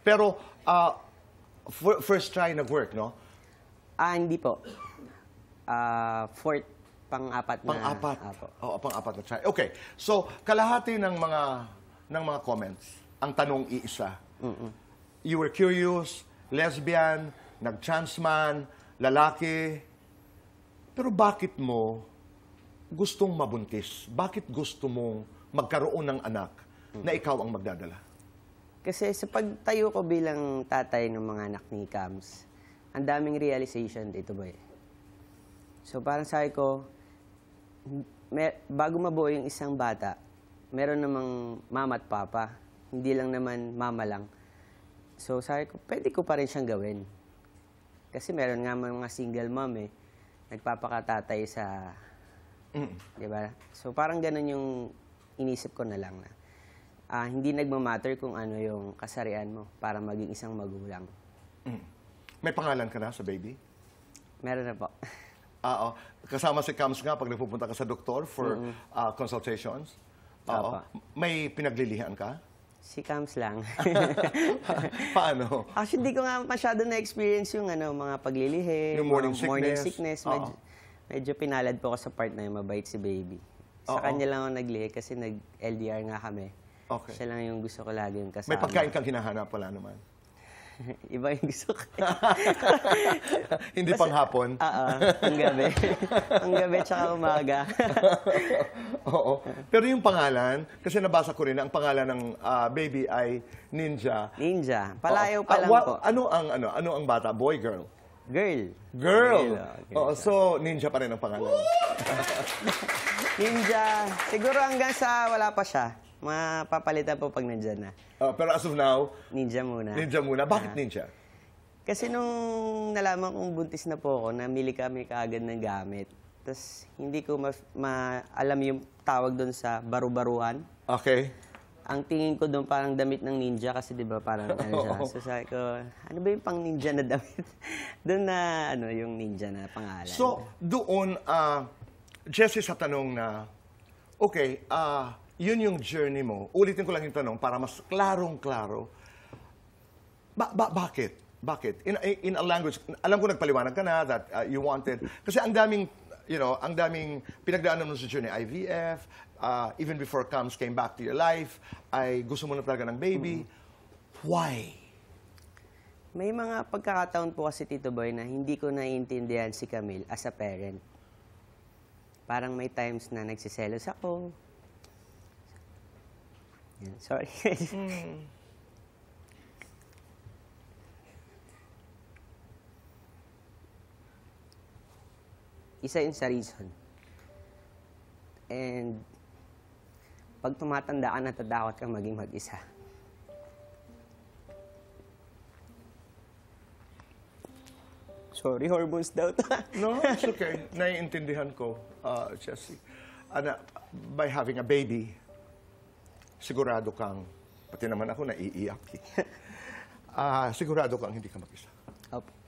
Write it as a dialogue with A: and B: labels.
A: Pero, first try nag-work, no?
B: Hindi po. Fourth, pang-apat na.
A: Pang-apat.
B: Apo.
A: Oo, pang-apat na try. Okay. So, kalahati ng mga comments, ang tanong iisa. You were curious, lesbian, nag-trans man, lalaki. Pero bakit mo gustong mabuntis? Bakit gusto mong magkaroon ng anak na ikaw ang magdadala?
B: Kasi sa pagtayo ko bilang tatay ng mga anak ni Cams, ang daming realization dito, boy. So parang sabi ko, bago mabuo yung isang bata, meron namang mama at papa. Hindi lang naman mama lang. So sabi ko, pwede ko pa rin siyang gawin. Kasi meron nga mga single mom nagpapakatatay sa... Di ba? So parang ganun yung inisip ko na lang na. Hindi nagmamatter kung ano yung kasarian mo para maging isang magulang.
A: May pangalan ka na sa baby?
B: Meron na po.
A: Oo. Kasama si Cams nga pag nagpupunta ka sa doktor for consultations. Oo. May pinaglilihan ka?
B: Si Cams lang.
A: Paano?
B: Actually, hindi ko nga masyado na-experience yung mga paglilihi,
A: Yung morning
B: morning
A: sickness.
B: sickness. Medyo pinalad po ko sa part na yung mabait si baby. Sa kanya lang ako naglihi kasi nag-LDR nga kami.
A: Okay.
B: Siya lang yung gusto ko lagi yung kasama.
A: May pagkain kang hinahanap, wala naman.
B: Iba yung gusto ko.
A: Hindi pang hapon?
B: Ang gabi. Ang gabi tsaka umaga.
A: Oo. Pero yung pangalan, kasi nabasa ko rin, ang pangalan ng baby ay Ninja.
B: Ninja. Palayaw pa lang po.
A: Ano ang bata? Boy, girl?
B: Girl.
A: Girl!
B: Okay.
A: Oo, so, Ninja pa rin ang pangalan.
B: Ninja. Siguro hanggang sa wala pa siya. Mapapalitan po pag nandyan na.
A: Pero as of now,
B: Ninja muna.
A: Ninja muna. Bakit Ninja?
B: Kasi nung nalaman kong buntis na po ako, namili kami kaagad ng gamit. Tapos hindi ko alam yung tawag doon sa baru-baruan.
A: Okay.
B: Ang tingin ko doon parang damit ng ninja kasi 'di ba parang siya. So sabi ko, ano ba yung pang ninja na damit? Doon na yung ninja na pangalan.
A: So, doon Jessie sa tanong na okay, yun yung journey mo. Ulitin ko lang yung tanong para mas klarong-klaro. Bakit? Bakit? In a language, alam ko nagpaliwanag ka na that you wanted, kasi ang daming pinagdaanan mo sa journey, IVF, even before Cams came back to your life, ay gusto mo na talaga ng baby. Why?
B: May mga pagkakataon po kasi, Tito Boy, na hindi ko naiintindihan si Camille as a parent. Parang may times na nagsiselos ako. Yan, sorry. Isa yun sa reason. And pag tumatanda ka, natatakot kang maging mag-isa. Sorry, hormones daw to.
A: No, it's okay. Naiintindihan ko, Jessie. By having a baby, sigurado kang, pati naman ako naiiyak. Sigurado kang hindi ka mag-isa.
B: Opo.